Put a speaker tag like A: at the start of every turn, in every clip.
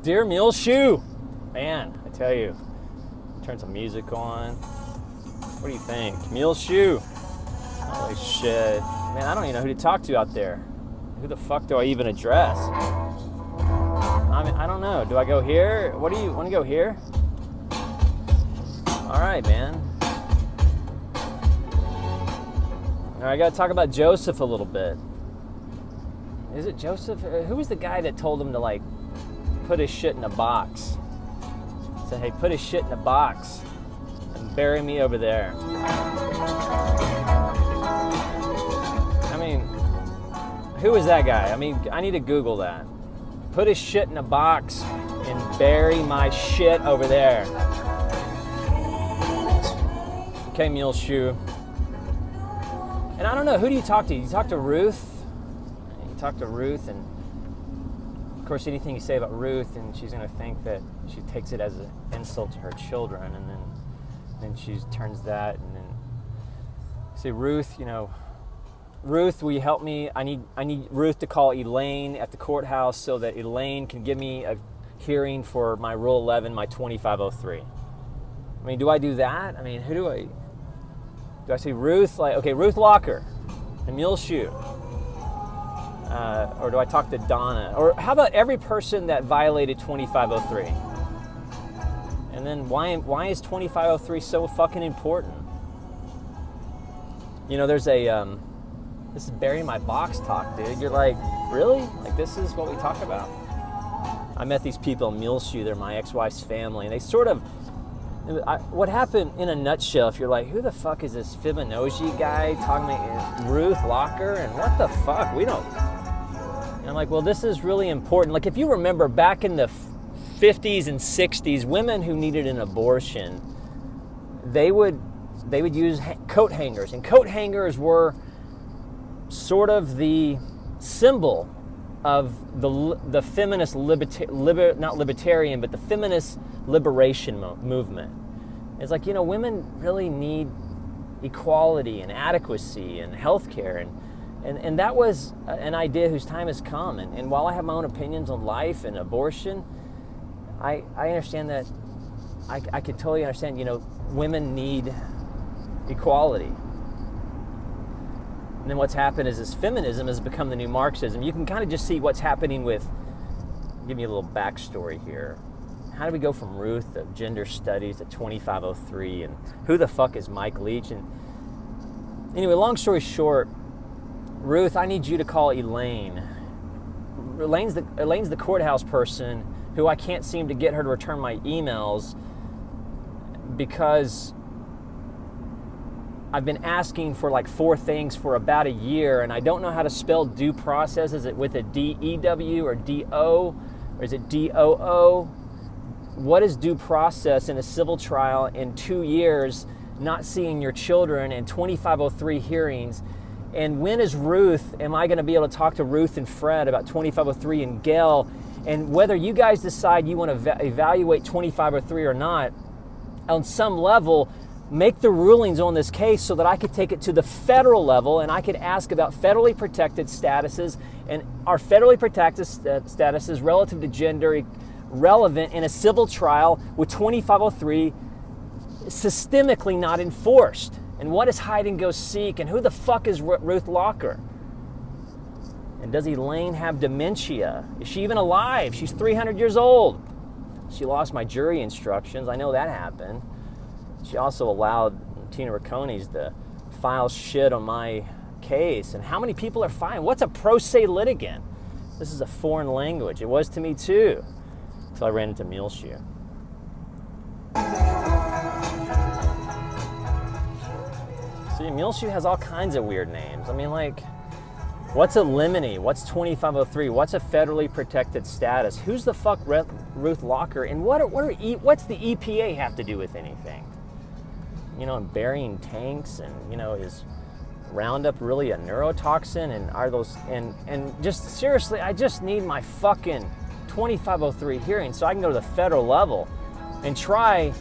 A: Dear Muleshoe, man, I tell you, turn some music on. What do you think? Muleshoe. Holy shit. Man, I don't even know who to talk to out there. Who the fuck do I even address? I mean, I don't know. Do I go here? What do you want to go here? All right, man. All right, I got to talk about Joseph a little bit. Is it Joseph? Who was the guy that told him to, like, put his shit in a box? Said, hey, put his shit in a box and bury me over there. I mean, who is that guy? I mean, I need to Google that. Put his shit in a box and bury my shit over there. Okay, Muleshoe. And I don't know, who do you talk to? You talk to Ruth? You talk to Ruth, and of course anything you say about Ruth, and she's going to think that she takes it as an insult to her children, and then she turns that, and then say, Ruth, you know, Ruth, will you help me? I need Ruth to call Elaine at the courthouse so that Elaine can give me a hearing for my Rule 11, my 2503. I mean, do I do that? I mean, who do I say Ruth? Like, okay, Ruth Locker and Muleshoe. Or do I talk to Donna? Or how about every person that violated 2503? And then why is 2503 so fucking important? You know, there's a this is bury my box talk, dude. You're like, really? Like, this is what we talk about? I met these people in Muleshoe. They're my ex-wife's family, and they sort of, what happened in a nutshell, if you're like, who the fuck is this Fibonojji guy talking to Ruth Locker, and what the fuck? We don't. And I'm like, well, this is really important. Like, if you remember back in the 50s and 60s, women who needed an abortion, they would use coat hangers, and coat hangers were sort of the symbol of the feminist not libertarian, but the feminist liberation movement. It's like, you know, women really need equality and adequacy and healthcare, and that was an idea whose time has come. And while I have my own opinions on life and abortion, I understand that I could totally understand, you know, women need equality. And then what's happened is this feminism has become the new Marxism. You can kind of just see what's happening with, give me a little backstory here. How do we go from Ruth to gender studies to 2503, and who the fuck is Mike Leach? And anyway, long story short, Ruth, I need you to call Elaine. Elaine's the courthouse person who I can't seem to get her to return my emails because I've been asking for like 4 things for about a year, and I don't know how to spell due process. Is it with a D-E-W or D-O, or is it D-O-O? What is due process in a civil trial in 2 years, not seeing your children, and 2503 hearings? And when is Ruth, am I going to be able to talk to Ruth and Fred about 2503 and Gail? And whether you guys decide you want to evaluate 2503 or not, on some level, make the rulings on this case so that I could take it to the federal level, and I could ask about federally protected statuses, and are federally protected statuses relative to gender relevant in a civil trial with 2503 systemically not enforced? And what is hide and go seek? And who the fuck is Ruth Locker? And does Elaine have dementia? Is she even alive? She's 300 years old. She lost my jury instructions. I know that happened. She also allowed Tina Riccones to file shit on my case. And how many people are filing? What's a pro se litigant? This is a foreign language. It was to me too, until I ran into Muleshoe. See, Muleshoe has all kinds of weird names. I mean, like, what's a limine? What's 2503? What's a federally protected status? Who's the fuck Ruth Locker? And what's the EPA have to do with anything? You know, and burying tanks, and, you know, is Roundup really a neurotoxin? And are those, and just seriously, I just need my fucking 2503 hearing so I can go to the federal level and try.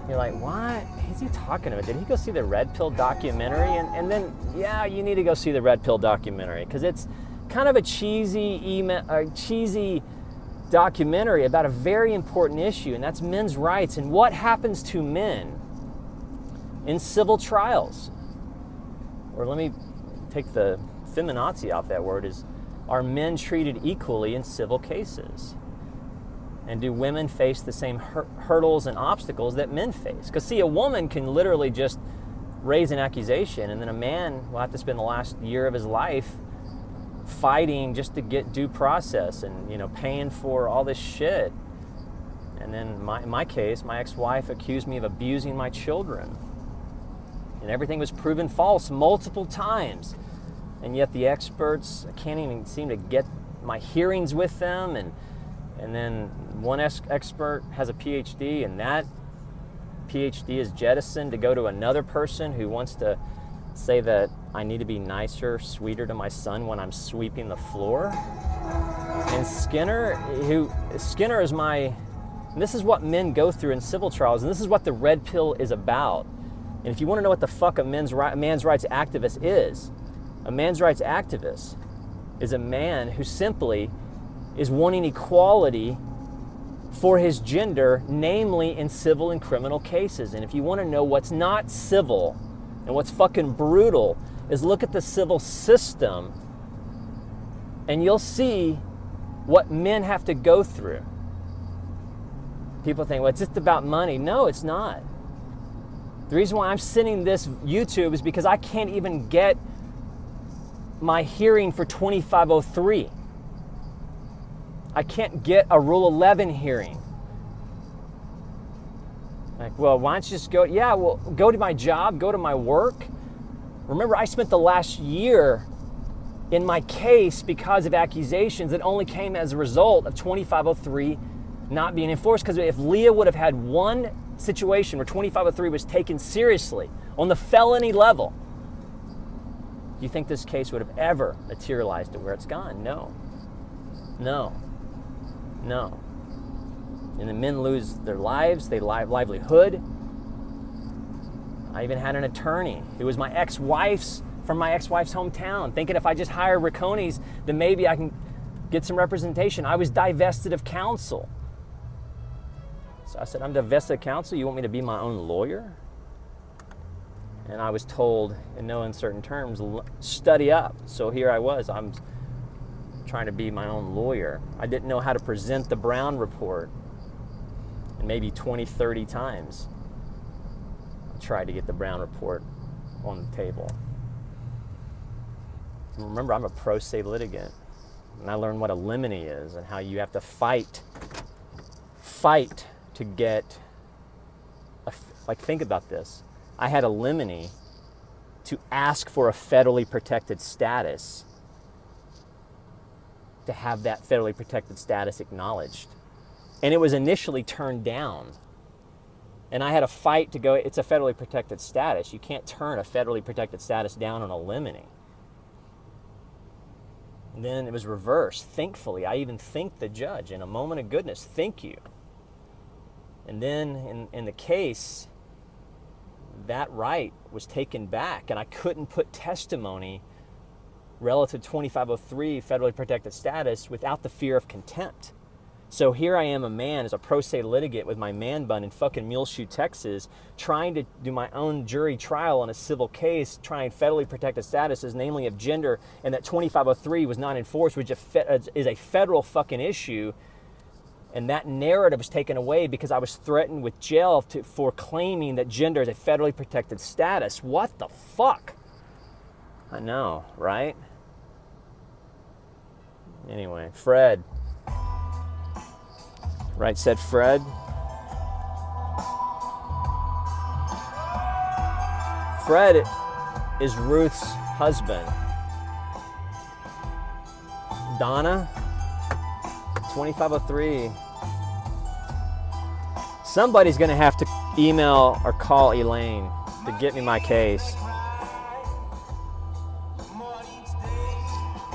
A: You're like, what is he talking about? Did he go see the Red Pill documentary? And then, yeah, you need to go see the Red Pill documentary, because it's kind of a cheesy documentary about a very important issue, and that's men's rights and what happens to men in civil trials. Or let me take the feminazi out that word, is are men treated equally in civil cases? And do women face the same hurdles and obstacles that men face? Because see, a woman can literally just raise an accusation, and then a man will have to spend the last year of his life fighting just to get due process and, you know, paying for all this shit. And then in my case, my ex-wife accused me of abusing my children. And everything was proven false multiple times. And yet the experts, I can't even seem to get my hearings with them. And then one expert has a PhD, and that PhD is jettisoned to go to another person who wants to say that I need to be nicer, sweeter to my son when I'm sweeping the floor. And Skinner is and this is what men go through in civil trials, and this is what the red pill is about. And if you want to know what the fuck a man's rights activist is, a man's rights activist is a man who simply is wanting equality for his gender, namely in civil and criminal cases. And if you want to know what's not civil and what's fucking brutal, is look at the civil system and you'll see what men have to go through. People think, well, it's just about money. No, it's not. The reason why I'm sending this YouTube is because I can't even get my hearing for 2503. I can't get a Rule 11 hearing. Like, well, why don't you just go? Yeah, well, go to my job, go to my work. Remember, I spent the last year in my case because of accusations that only came as a result of 2503 not being enforced. Because if Leah would have had one situation where 2503 was taken seriously on the felony level, do you think this case would have ever materialized to where it's gone? No. And the men lose their lives, they livelihood. I even had an attorney who was my ex-wife's, from my ex-wife's hometown, thinking if I just hire Ricconis, then maybe I can get some representation. I was divested of counsel. So I said, I'm divested of counsel? You want me to be my own lawyer? And I was told, in no uncertain terms, study up. So here I was, I'm trying to be my own lawyer. I didn't know how to present the Brown report. And maybe 20, 30 times I tried to get the Brown report on the table. And remember, I'm a pro se litigant. And I learned what a limine is and how you have to fight to get, like, think about this. I had a limine to ask for a federally protected status, to have that federally protected status acknowledged. And it was initially turned down. And I had a fight to go, it's a federally protected status. You can't turn a federally protected status down on a limine. And then it was reversed. Thankfully, I even thanked the judge in a moment of goodness. Thank you. And then in the case, that right was taken back, and I couldn't put testimony relative to 2503 federally protected status without the fear of contempt. So here I am, a man, as a pro se litigant with my man bun in fucking Muleshoe, Texas, trying to do my own jury trial on a civil case, trying federally protected statuses, namely of gender, and that 2503 was not enforced, which is a federal fucking issue. And that narrative was taken away because I was threatened with jail for claiming that gender is a federally protected status. What the fuck? I know, right? Anyway, Fred. Right, said Fred. Fred is Ruth's husband. Donna, 2503. Somebody's going to have to email or call Elaine to get me my case.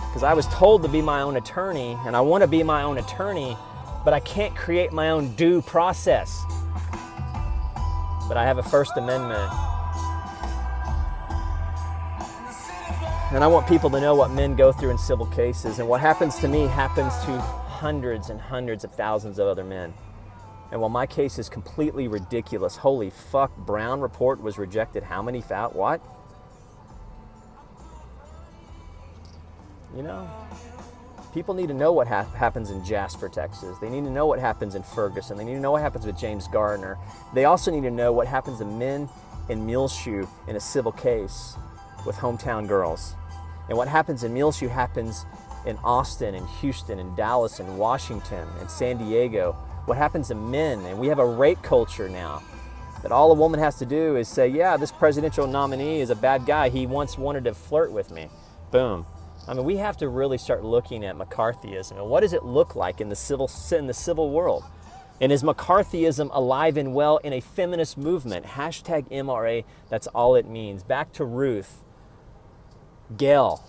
A: Because I was told to be my own attorney, and I want to be my own attorney, but I can't create my own due process. But I have a First Amendment. And I want people to know what men go through in civil cases. And what happens to me happens to hundreds and hundreds of thousands of other men. And while my case is completely ridiculous, holy fuck, Brown report was rejected. How many what? You know, people need to know what happens in Jasper, Texas. They need to know what happens in Ferguson. They need to know what happens with James Gardner. They also need to know what happens to men in Muleshoe in a civil case with hometown girls. And what happens in Muleshoe happens in Austin and Houston and Dallas and Washington and San Diego. What happens to men? And we have a rape culture now that all a woman has to do is say, yeah, this presidential nominee is a bad guy. He once wanted to flirt with me. Boom. I mean, we have to really start looking at McCarthyism and what does it look like in the civil world? And is McCarthyism alive and well in a feminist movement? Hashtag MRA, that's all it means. Back to Ruth, Gail,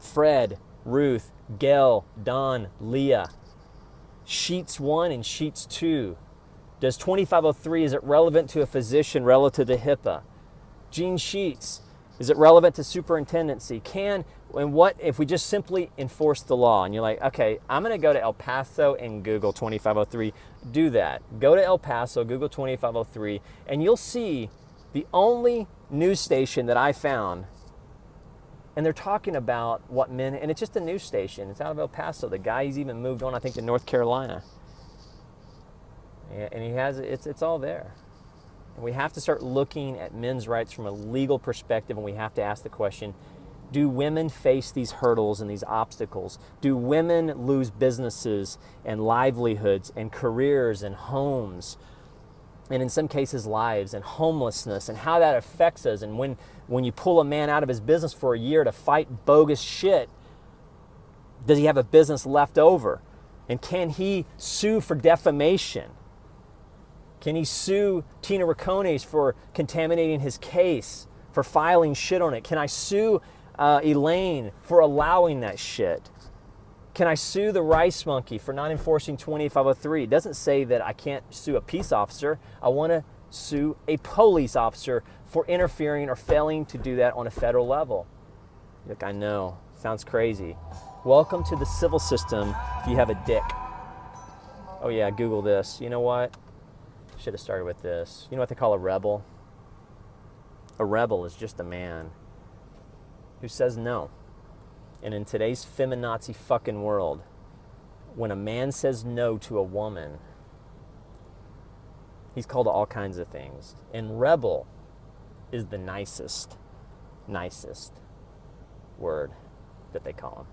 A: Fred, Ruth, Gail, Don, Leah. Sheets 1 and Sheets 2. Does 2503, is it relevant to a physician relative to HIPAA? Gene Sheets, is it relevant to superintendency? And what if we just simply enforce the law? And you're like, okay, I'm going to go to El Paso and Google 2503. Do that. Go to El Paso, Google 2503, and you'll see the only news station that I found. And they're talking about what men, and it's just a news station. It's out of El Paso. The guy's even moved on, I think, to North Carolina. And he has, it's all there. And we have to start looking at men's rights from a legal perspective, and we have to ask the question, do women face these hurdles and these obstacles? Do women lose businesses and livelihoods and careers and homes? And in some cases, lives and homelessness, and how that affects us. And when you pull a man out of his business for a year to fight bogus shit, does he have a business left over? And can he sue for defamation? Can he sue Tina Racones for contaminating his case, for filing shit on it? Can I sue Elaine for allowing that shit? Can I sue the Rice Monkey for not enforcing 2503? It doesn't say that I can't sue a peace officer. I want to sue a police officer for interfering or failing to do that on a federal level. Look, I know, sounds crazy. Welcome to the civil system if you have a dick. Oh yeah, Google this. You know what? Should have started with this. You know what they call a rebel? A rebel is just a man who says no. And in today's feminazi fucking world, when a man says no to a woman, he's called all kinds of things. And rebel is the nicest word that they call him.